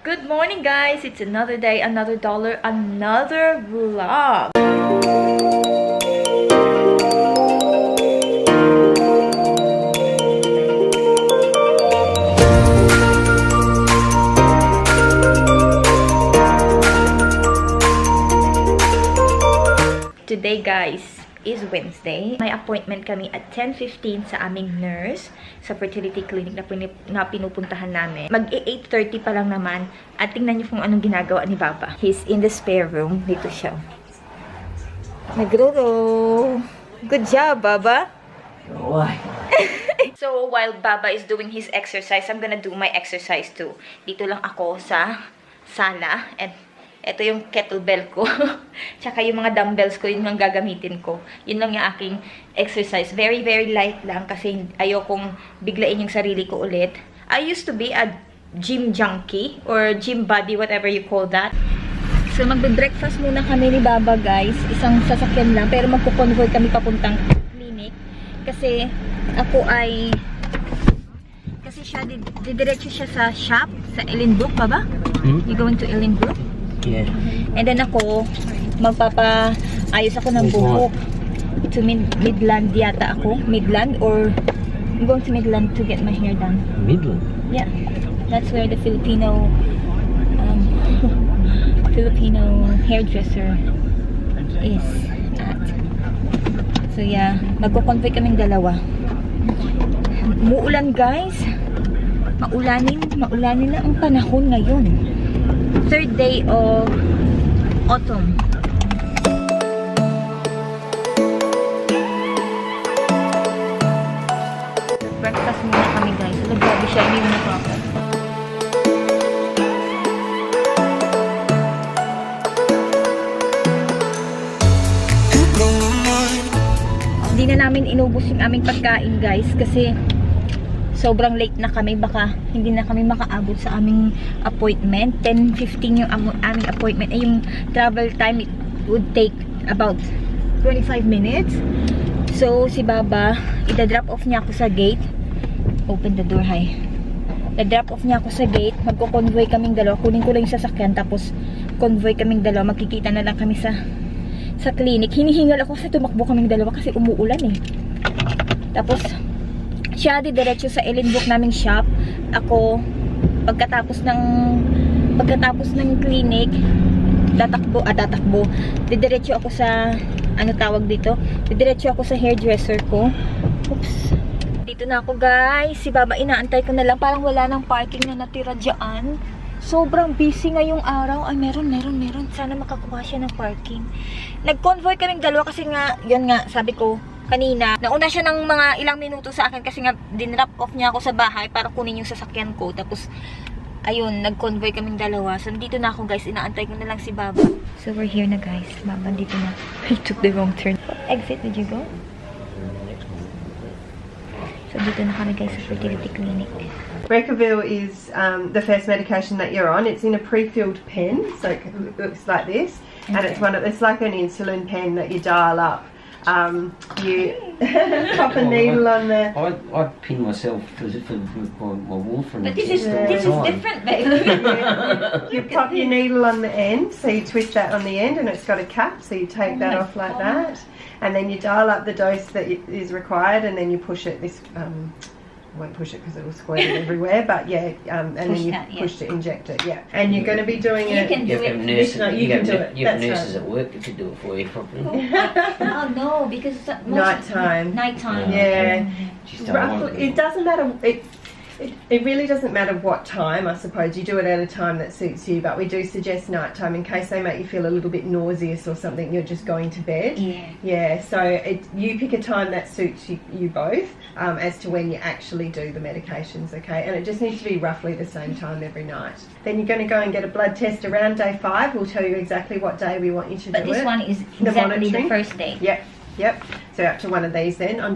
Good morning, guys. It's another day, another dollar, another vlog. Today, guys, is Wednesday. May appointment kami at 10:15 sa aming nurse sa fertility clinic na pinupuntahan namin. Mag-8:30 pa lang naman at tingnan niyo kung anong ginagawa ni Baba. He's in the spare room. Dito siya. Nagruro. Good job, Baba. Why? So, while Baba is doing his exercise, I'm gonna do my exercise too. Dito lang ako sa sala and ito yung kettlebell ko. Tsaka yung mga dumbbells ko, yun ang gagamitin ko. Yun lang yung aking exercise. Very, very light lang kasi ayokong biglain yung sarili ko ulit. I used to be a gym junkie or gym body, whatever you call that. So, magbe-breakfast muna kami ni Baba, guys. Isang sasakyan lang. Pero magko-convoy kami papuntang clinic. Kasi ako ay... Kasi siya, didiretso siya sa shop, sa Ilongga pa ba? You going to Ilongga? Yeah. And then ako, magpapa-ayos ako ng buhok. To Midland yata ako. Midland or I'm going to Midland to get my hair done. Midland? Yeah. That's where the Filipino hairdresser is at. So yeah, magko-convoy kaming dalawa. Muulan, guys. Maulanin na ang panahon ngayon. Third day of autumn. Breakfast muna kami, guys. So, grabe siya. Hindi muna ako. Hindi na namin inubos yung aming pagkain, guys. Kasi sobrang late na kami, baka hindi na kami makaabot sa aming appointment. 10:15 yung aming appointment. Yung travel time, it would take about 25 minutes. So, si Baba, ida-drop off niya ako sa gate. Open the door, hi. Ida-drop off niya ako sa gate. Magko-convoy kaming dalawa. Kunin ko lang yung sasakyan, tapos convoy kaming dalawa. Magkikita na lang kami sa clinic. Hinihingal ako kasi tumakbo kaming dalawa kasi umuulan eh. Tapos, siya diretso sa Ilongga naming shop. Ako pagkatapos ng clinic tatakbo. Diretso ako sa diretso ako sa hairdresser ko. Oops. Dito na ako, guys. Si Baba inaantay ko na lang. Parang wala nang parking na natira diyan. Sobrang busy ngayong araw. Ay, meron. Sana makakuha siya ng parking. Nag-convoy kaming dalawa kasi nga, yun nga, sabi ko kanina, nauna siya ng mga ilang minuto sa akin kasi nga dinrap off niya ako sa bahay para kunin yung sasakyan ko. Tapos, ayun, nag-convoy kaming dalawa. So, dito na ako, guys. Inaantay ko na lang si Baba. So, we're here na, guys. Baba, dito na. I took the wrong turn. What exit did you go? So, dito na kami, guys, sa fertility clinic. Recavil is the first medication that you're on. It's in a pre-filled pen, so it looks like this, and it's like an insulin pen that you dial up. You pop a needle on the... I pin myself for my warfarin. But this is different, babe. You pop your needle on the end, so you twist that on the end, and it's got a cap, so you take that off like that, and then you dial up the dose that is required, and then you push it. I won't push it because it will squirt everywhere, but yeah, and then you push to inject it, yeah. And you're going to be doing it. You can do it. You can do it. You have nurses at work that can do it for you properly. Oh no, because nighttime. Yeah. Roughly, it doesn't matter. It really doesn't matter what time, I suppose. You do it at a time that suits you, but we do suggest nighttime in case they make you feel a little bit nauseous or something. You're just going to bed. Yeah. So you pick a time that suits you both as to when you actually do the medications, okay? And it just needs to be roughly the same time every night. Then you're going to go and get a blood test around day 5. We'll tell you exactly what day we want you to do it. But this one is exactly the first day. Yep. So up to one of these then on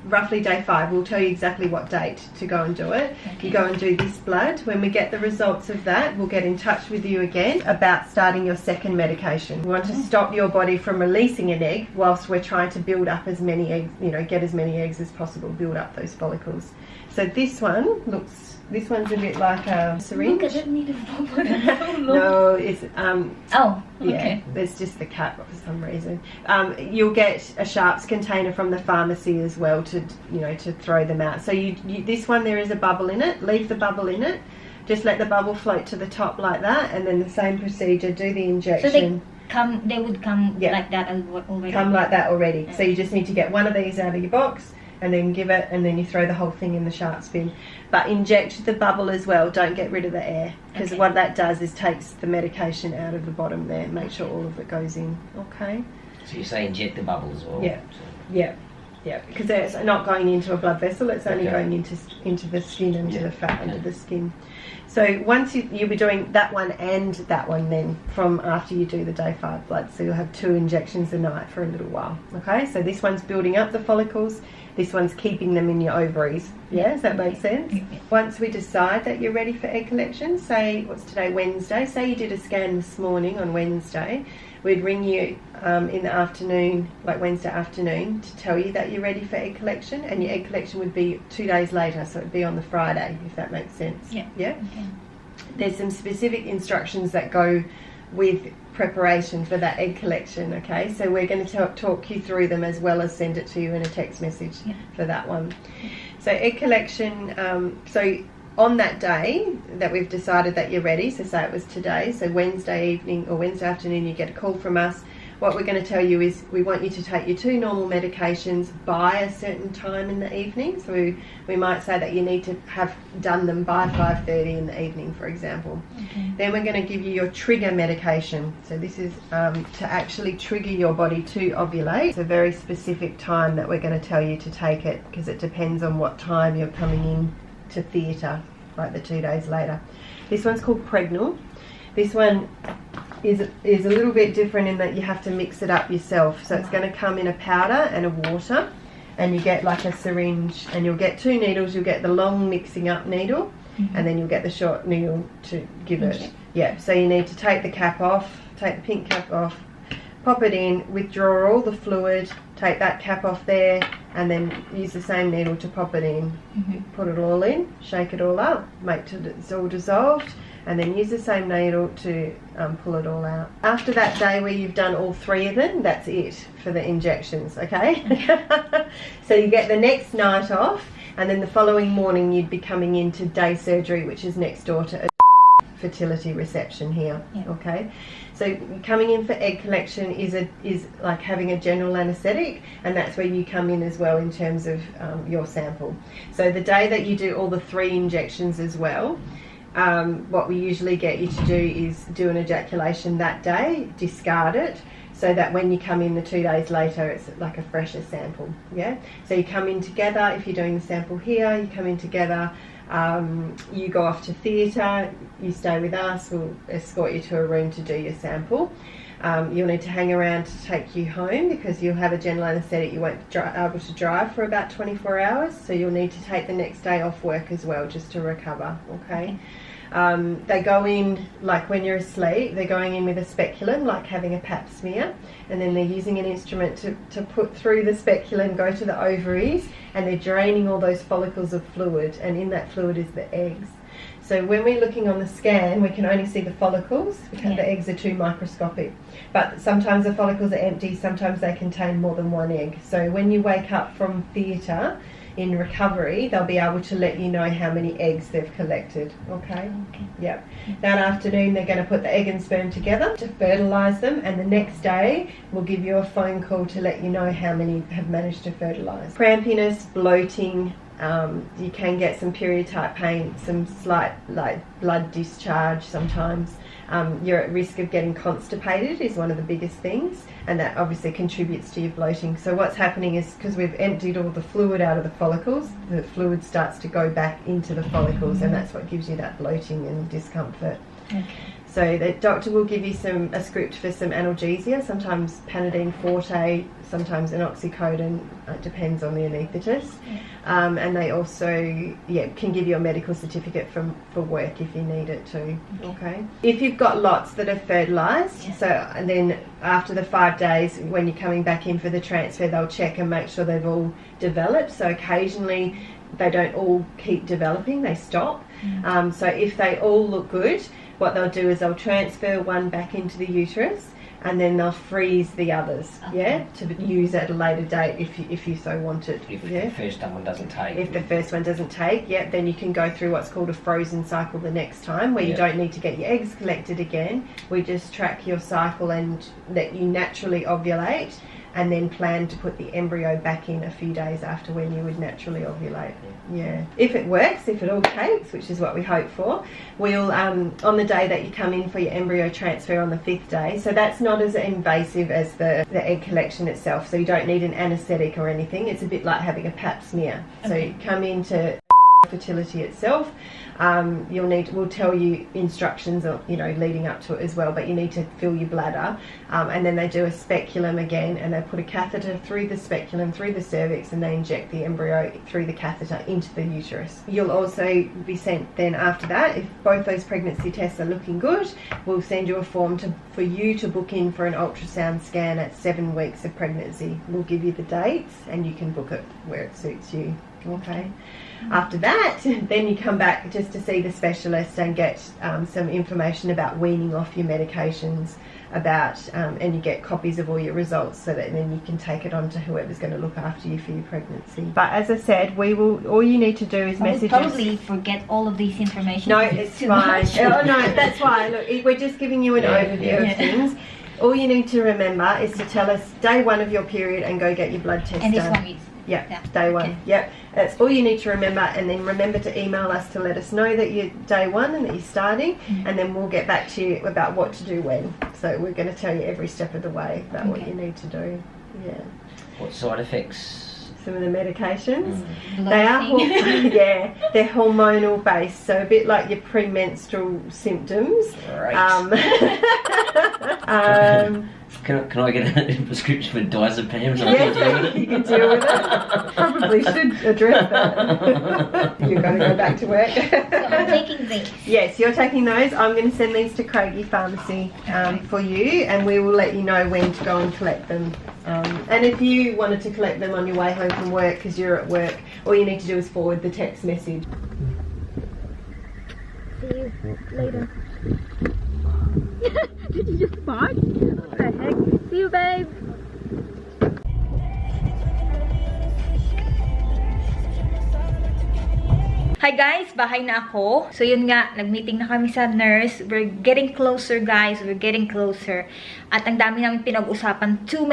roughly day 5, we'll tell you exactly what date to go and do it. Okay. You go and do this blood. When we get the results of that, we'll get in touch with you again about starting your second medication. We want to stop your body from releasing an egg whilst we're trying to build up as many eggs, get as many eggs as possible, build up those follicles. So this one looks This one's a bit like a syringe. Look at that needle bubble. No, it's Oh, yeah. okay. There's just the cap for some reason. You'll get a sharps container from the pharmacy as well to to throw them out. So you this one, there is a bubble in it. Leave the bubble in it. Just let the bubble float to the top like that, and then the same procedure. Do the injection. So they would come like that already. Come like that already. So you just need to get one of these out of your box, and then give it, and then you throw the whole thing in the sharps bin. But inject the bubble as well. Don't get rid of the air, because what that does is takes the medication out of the bottom there. Make sure all of it goes in. Okay. So you say inject the bubble as well? Yeah. Yeah. Yeah, because it's not going into a blood vessel, it's only going into the skin, into the fat under the skin. So once you'll be doing that one and that one then from after you do the day 5 blood. So you'll have 2 injections a night for a little while. Okay, so this one's building up the follicles, this one's keeping them in your ovaries. Yeah, does that make sense? Once we decide that you're ready for egg collection, say, what's today, Wednesday, say you did a scan this morning on Wednesday, we'd ring you in the afternoon, like Wednesday afternoon, to tell you that you're ready for egg collection, and your egg collection would be 2 days later, so it'd be on the Friday, if that makes sense. Yeah. Yeah? Okay. There's some specific instructions that go with preparation for that egg collection, okay? So we're going to talk you through them as well as send it to you in a text message for that one. So egg collection, so on that day that we've decided that you're ready, so say it was today, so Wednesday evening or Wednesday afternoon you get a call from us. What we're going to tell you is we want you to take your 2 normal medications by a certain time in the evening. So we might say that you need to have done them by 5:30 in the evening, for example. Okay. Then we're going to give you your trigger medication. So this is to actually trigger your body to ovulate. It's a very specific time that we're going to tell you to take it, because it depends on what time you're coming in to theatre, like the 2 days later. This one's called Pregnal. This one is a little bit different in that you have to mix it up yourself. So it's going to come in a powder and a water, and you get like a syringe, and you'll get 2 needles. You'll get the long mixing up needle, and then you'll get the short needle to give it. Yeah, so you need to take the cap off, take the pink cap off, pop it in, withdraw all the fluid, take that cap off there, and then use the same needle to pop it in. Put it all in, shake it all up, make sure it's all dissolved, and then use the same needle to pull it all out. After that day where you've done all 3 of them, that's it for the injections, okay? So you get the next night off, and then the following morning you'd be coming into day surgery, which is next door to a fertility reception here. Okay, so coming in for egg collection is like having a general anaesthetic, and that's where you come in as well in terms of your sample. So the day that you do all the 3 injections as well, what we usually get you to do is do an ejaculation that day, discard it, so that when you come in the 2 days later it's like a fresher sample. Yeah, so you come in together. If you're doing the sample here, you come in together. You go off to theatre, you stay with us, we'll escort you to a room to do your sample. You'll need to hang around to take you home, because you'll have a general anaesthetic. You won't be able to drive for about 24 hours, so you'll need to take the next day off work as well, just to recover, okay? They go in, like when you're asleep, they're going in with a speculum, like having a pap smear, and then they're using an instrument to put through the speculum, go to the ovaries, and they're draining all those follicles of fluid, and in that fluid is the eggs. So when we're looking on the scan, we can only see the follicles because the eggs are too microscopic. But sometimes the follicles are empty, sometimes they contain more than 1 egg. So when you wake up from theatre, in recovery, they'll be able to let you know how many eggs they've collected. Okay? Yep. That afternoon they're going to put the egg and sperm together to fertilise them, and the next day we'll give you a phone call to let you know how many have managed to fertilise. Crampiness, bloating, you can get some period type pain, some slight like blood discharge sometimes. You're at risk of getting constipated is one of the biggest things, and that obviously contributes to your bloating. So what's happening is, because we've emptied all the fluid out of the follicles, the fluid starts to go back into the follicles, and that's what gives you that bloating and discomfort. Okay. So the doctor will give you a script for some analgesia, sometimes Panadine Forte, sometimes an oxycodone, it depends on the anaesthetist. And they also can give you a medical certificate for work if you need it too. Okay. If you've got lots that are fertilised, and then after the 5 days when you're coming back in for the transfer, they'll check and make sure they've all developed. So occasionally they don't all keep developing, they stop. So if they all look good, what they'll do is they'll transfer one back into the uterus, and then they'll freeze the others, to use at a later date if you so wanted. If the first one doesn't take. If the first one doesn't take, then you can go through what's called a frozen cycle the next time, where you don't need to get your eggs collected again. We just track your cycle and let you naturally ovulate, and then plan to put the embryo back in a few days after when you would naturally ovulate. If it works, if it all takes, which is what we hope for, we'll on the day that you come in for your embryo transfer on the 5th day, so that's not as invasive as the egg collection itself, so you don't need an anaesthetic or anything. It's a bit like having a pap smear. So you come into Fertility itself, we'll tell you instructions, leading up to it as well, but you need to fill your bladder, and then they do a speculum again, and they put a catheter through the speculum, through the cervix, and they inject the embryo through the catheter into the uterus. You'll also be sent then after that, if both those pregnancy tests are looking good, we'll send you a form for you to book in for an ultrasound scan at 7 weeks of pregnancy. We'll give you the dates, and you can book it where it suits you. Okay. After that, then you come back just to see the specialist and get some information about weaning off your medications, and you get copies of all your results, so that then you can take it on to whoever's going to look after you for your pregnancy. But as I said, all you need to do is message us. I totally forget all of this information. No, it's fine. Oh, no, that's why. Look, we're just giving you an overview of things. All you need to remember is to tell us day 1 of your period and go get your blood test and done. this one is Day 1. Yep, that's all you need to remember, and then remember to email us to let us know that you're day 1 and that you're starting, and then we'll get back to you about what to do when. So we're going to tell you every step of the way about what you need to do. What side effects? Some of the medications, they are they're hormonal based, so a bit like your premenstrual symptoms. Can I get a prescription for diazepam? Yes, you can deal with it. Probably should address that. You've got to go back to work. So I'm taking these. Yes, you're taking those. I'm going to send these to Craigie Pharmacy for you, and we will let you know when to go and collect them. And if you wanted to collect them on your way home from work because you're at work, all you need to do is forward the text message. See you later. Did you just fart? What the heck? See you, babe. Hi guys, bahay na ako. So yun nga, nag-meeting na kami sa nurse. We're getting closer guys, we're getting closer. At ang dami namin pinag-usapan. Too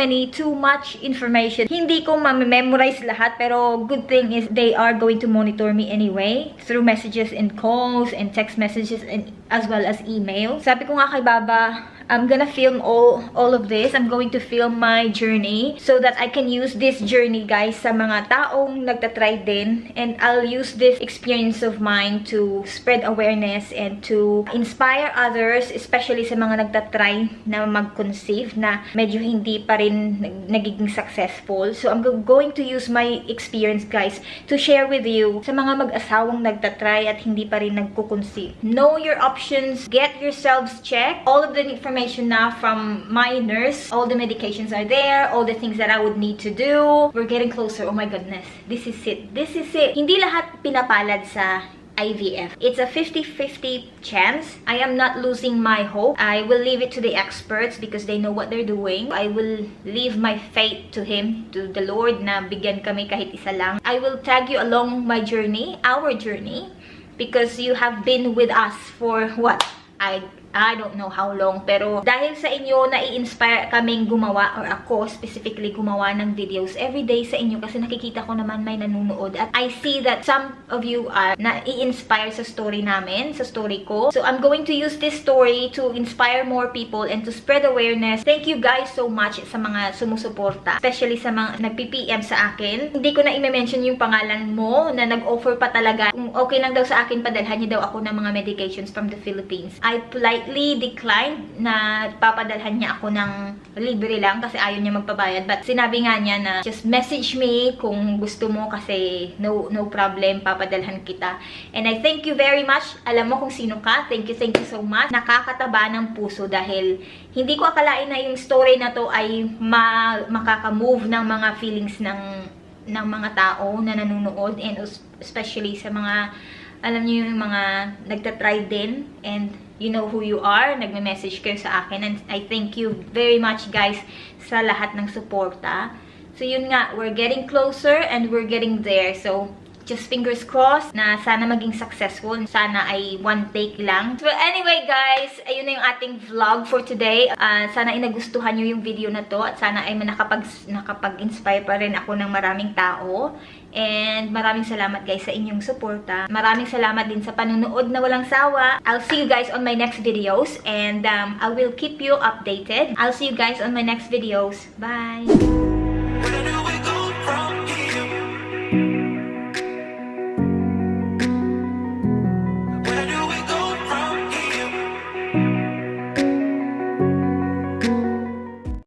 much information. Hindi ko ma-memorize lahat, pero good thing is they are going to monitor me anyway. Through messages and calls and text messages and as well as email. Sabi ko nga kay Baba, I'm gonna film all of this. I'm going to film my journey so that I can use this journey, guys, sa mga taong nagtatry din. And I'll use this experience of mine to spread awareness and to inspire others, especially sa mga nagtatry na mag-conceive na medyo hindi pa rin nagiging successful. So I'm going to use my experience, guys, to share with you sa mga mag-asawang nagtatry at hindi pa rin nagko-conceive. Know your options. Get yourselves checked. All of the information now from my nurse. All the medications are there. All the things that I would need to do. We're getting closer. Oh my goodness. This is it. This is it. Hindi lahat pinapalad sa IVF. It's a 50-50 chance. I am not losing my hope. I will leave it to the experts because they know what they're doing. I will leave my faith to Him, to the Lord, na bigyan kami kahit isa lang. I will tag you along my journey, our journey, because you have been with us for what? I don't know how long, pero dahil sa inyo, nai-inspire kaming gumawa, or ako specifically gumawa ng videos everyday sa inyo kasi nakikita ko naman may nanonood at I see that some of you are nai-inspire sa story namin, sa story ko. So I'm going to use this story to inspire more people and to spread awareness. Thank you guys so much sa mga sumusuporta, especially sa mga nagpi-PM sa akin. Hindi ko na i-mention yung pangalan mo na nag-offer pa talaga. Kung okay lang daw sa akin, padalhan niya daw ako ng mga medications from the Philippines. I politely declined na papadalhan niya ako ng libre lang kasi ayaw niya magpabayad. But sinabi nga niya na just message me kung gusto mo kasi no problem, papadalhan kita. And I thank you very much. Alam mo kung sino ka. Thank you so much. Nakakataba ng puso dahil hindi ko akalain na yung story na to ay makakamove ng mga feelings ng ng mga tao na nanonood, and especially sa mga, alam niyo yung mga nagtatry din, and you know who you are, nagme-message kayo sa akin, and I thank you very much guys sa lahat ng suporta. So yun nga, we're getting closer and we're getting there. So just fingers crossed na sana maging successful. Sana ay one take lang. So anyway guys, ayun na yung ating vlog for today. Sana ay nagustuhan nyo yung video na to. At sana ay nakapag-inspire pa rin ako ng maraming tao. And maraming salamat guys sa inyong suporta. Maraming salamat din sa panunood na walang sawa. I'll see you guys on my next videos. And I will keep you updated. I'll see you guys on my next videos. Bye!